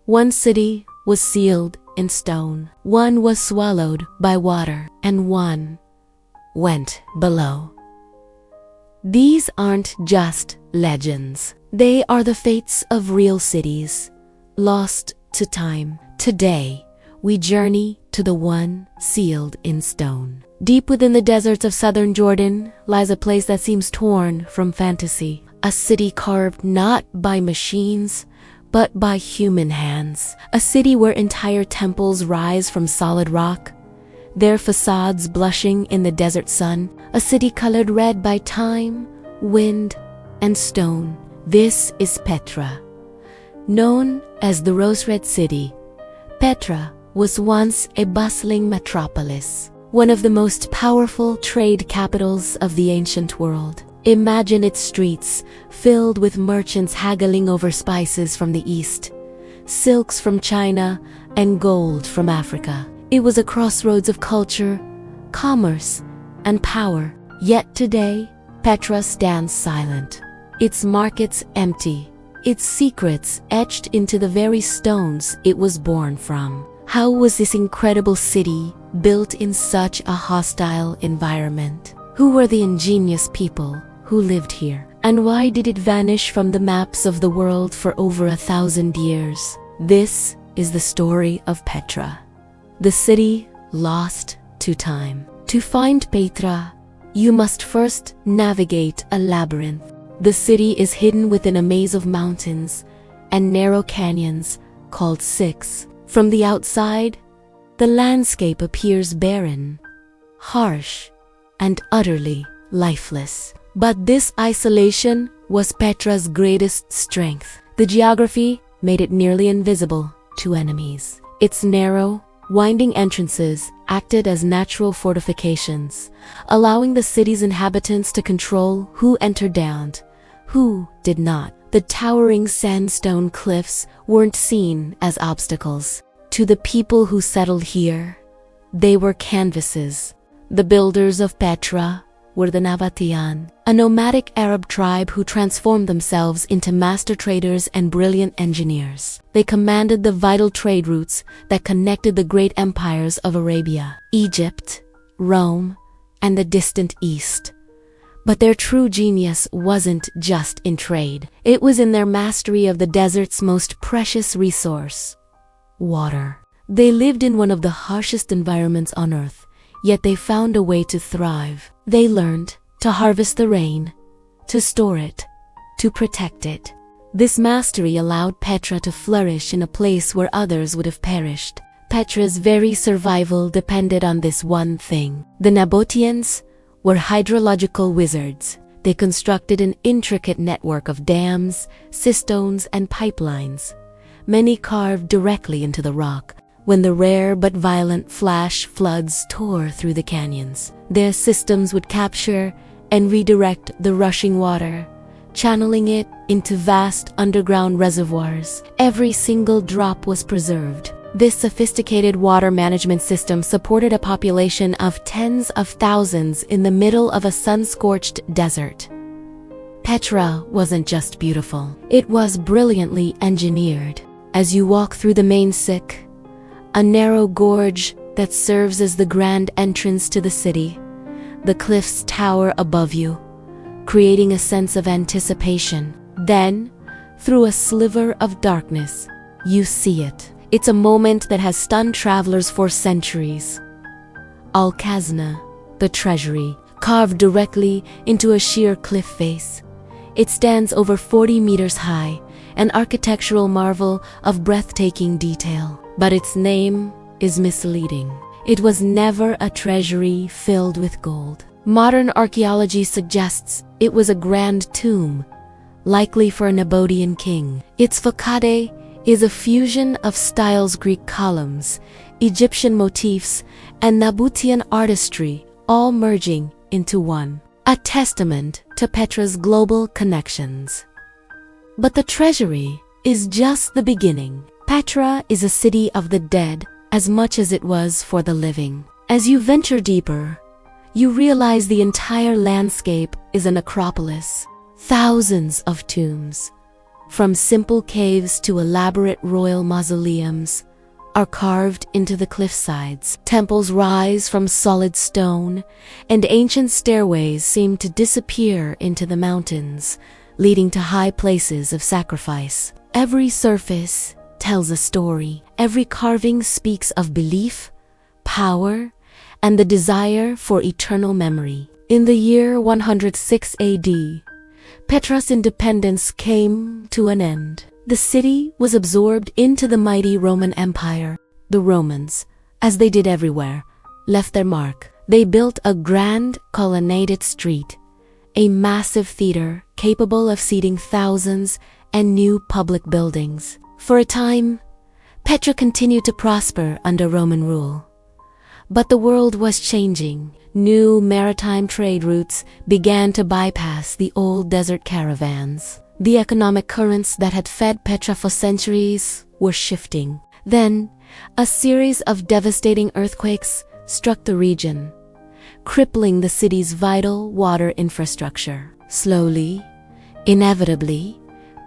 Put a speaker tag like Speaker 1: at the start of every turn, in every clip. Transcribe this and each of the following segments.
Speaker 1: One city was sealed in stone, one was swallowed by water, and one went below. These aren't just legends. They are the fates of real cities, lost to time. Today, we journey to the one sealed in stone. Deep within the deserts of southern Jordan lies a place that seems torn from fantasy. A city carved not by machines, but by human hands. A city where entire temples rise from solid rock, their facades blushing in the desert sun. A city colored red by time, wind, and stone. This is Petra. Known as the Rose-Red City, Petra was once a bustling metropolis, one of the most powerful trade capitals of the ancient world. Imagine its streets filled with merchants haggling over spices from the east, silks from China, and gold from Africa. It was a crossroads of culture, commerce, and power. Yet today, Petra stands silent, its markets empty, its secrets etched into the very stones it was born from. How was this incredible city built in such a hostile environment? Who were the ingenious people who lived here? And why did it vanish from the maps of the world for over 1,000 years? This is the story of Petra, the city lost to time. To find Petra, you must first navigate a labyrinth. The city is hidden within a maze of mountains and narrow canyons called Six. From the outside, the landscape appears barren, harsh, and utterly lifeless. But this isolation was Petra's greatest strength. The geography made it nearly invisible to enemies. Its narrow, winding entrances acted as natural fortifications, allowing the city's inhabitants to control who entered and who did not. The towering sandstone cliffs weren't seen as obstacles. To the people who settled here, they were canvases. The builders of Petra were the Nabataeans, a nomadic Arab tribe who transformed themselves into master traders and brilliant engineers. They commanded the vital trade routes that connected the great empires of Arabia, Egypt, Rome, and the distant East. But their true genius wasn't just in trade. It was in their mastery of the desert's most precious resource, water. They lived in one of the harshest environments on Earth, yet they found a way to thrive. They learned to harvest the rain, to store it, to protect it. This mastery allowed Petra to flourish in a place where others would have perished. Petra's very survival depended on this one thing. The Nabataeans were hydrological wizards. They constructed an intricate network of dams, cisterns, and pipelines, many carved directly into the rock. When the rare but violent flash floods tore through the canyons, their systems would capture and redirect the rushing water, channeling it into vast underground reservoirs. Every single drop was preserved. This sophisticated water management system supported a population of tens of thousands in the middle of a sun-scorched desert. Petra wasn't just beautiful, it was brilliantly engineered. As you walk through the main SANK, a narrow gorge that serves as the grand entrance to the city, the cliffs tower above you, creating a sense of anticipation. Then, through a sliver of darkness, you see it. It's a moment that has stunned travelers for centuries. Al-Khazna, the treasury, carved directly into a sheer cliff face. It stands over 40 meters high, an architectural marvel of breathtaking detail. But its name is misleading. It was never a treasury filled with gold. Modern archaeology suggests it was a grand tomb, likely for a Nabataean king. Its facade is a fusion of styles: Greek columns, Egyptian motifs, and Nabataean artistry, all merging into one. A testament to Petra's global connections. But the treasury is just the beginning. Petra is a city of the dead as much as it was for the living. As you venture deeper, you realize the entire landscape is a necropolis. Thousands of tombs, from simple caves to elaborate royal mausoleums, are carved into the cliffsides. Temples rise from solid stone, and ancient stairways seem to disappear into the mountains, leading to high places of sacrifice. Every surface tells a story. Every carving speaks of belief, power, and the desire for eternal memory. In the year 106 AD, Petra's independence came to an end. The city was absorbed into the mighty Roman Empire. The Romans, as they did everywhere, left their mark. They built a grand colonnaded street, a massive theater capable of seating thousands, and new public buildings. For a time, Petra continued to prosper under Roman rule. But the world was changing. New maritime trade routes began to bypass the old desert caravans. The economic currents that had fed Petra for centuries were shifting. Then, a series of devastating earthquakes struck the region, crippling the city's vital water infrastructure. Slowly, inevitably,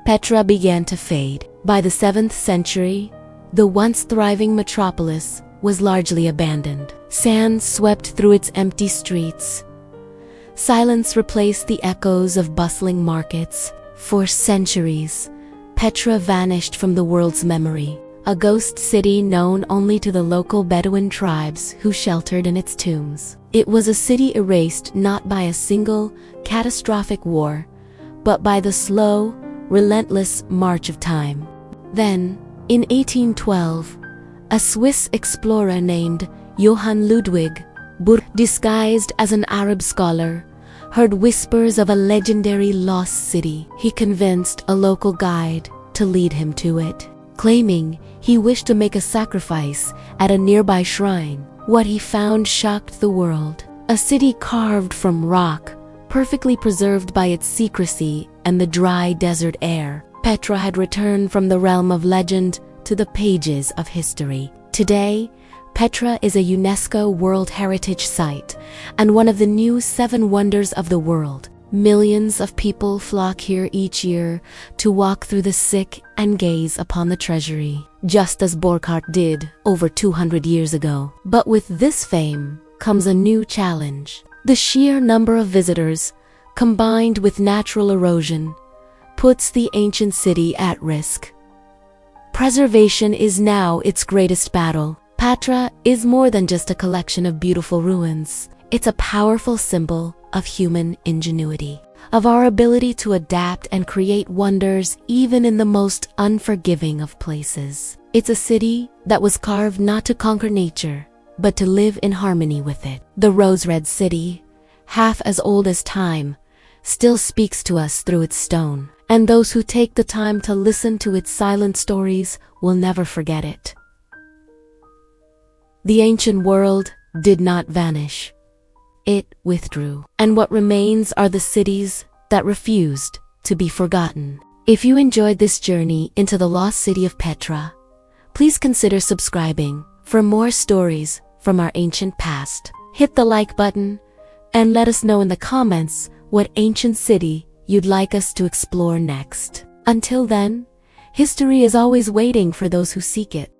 Speaker 1: Petra began to fade. By the 7th century, the once thriving metropolis was largely abandoned. Sand swept through its empty streets. Silence replaced the echoes of bustling markets. For centuries, Petra vanished from the world's memory, a ghost city known only to the local Bedouin tribes who sheltered in its tombs. It was a city erased not by a single catastrophic war, but by the slow, relentless march of time. Then, in 1812, a Swiss explorer named Johann Ludwig Burck, disguised as an Arab scholar, heard whispers of a legendary lost city. He convinced a local guide to lead him to it, claiming he wished to make a sacrifice at a nearby shrine. What he found shocked the world. A city carved from rock, perfectly preserved by its secrecy and the dry desert air. Petra had returned from the realm of legend to the pages of history. Today, Petra is a UNESCO World Heritage Site and one of the new 7 wonders of the world. Millions of people flock here each year to walk through the sick and gaze upon the treasury, just as Burckhardt did over 200 years ago. But with this fame comes a new challenge. The sheer number of visitors, combined with natural erosion, puts the ancient city at risk. Preservation is now its greatest battle. Petra is more than just a collection of beautiful ruins. It's a powerful symbol of human ingenuity, of our ability to adapt and create wonders even in the most unforgiving of places. It's a city that was carved not to conquer nature, but to live in harmony with it. The rose-red city, half as old as time, still speaks to us through its stone, and those who take the time to listen to its silent stories will never forget it. The ancient world did not vanish. It withdrew. And what remains are the cities that refused to be forgotten. If you enjoyed this journey into the lost city of Petra, please consider subscribing for more stories from our ancient past. Hit the like button and let us know in the comments what ancient city you'd like us to explore next. Until then, history is always waiting for those who seek it.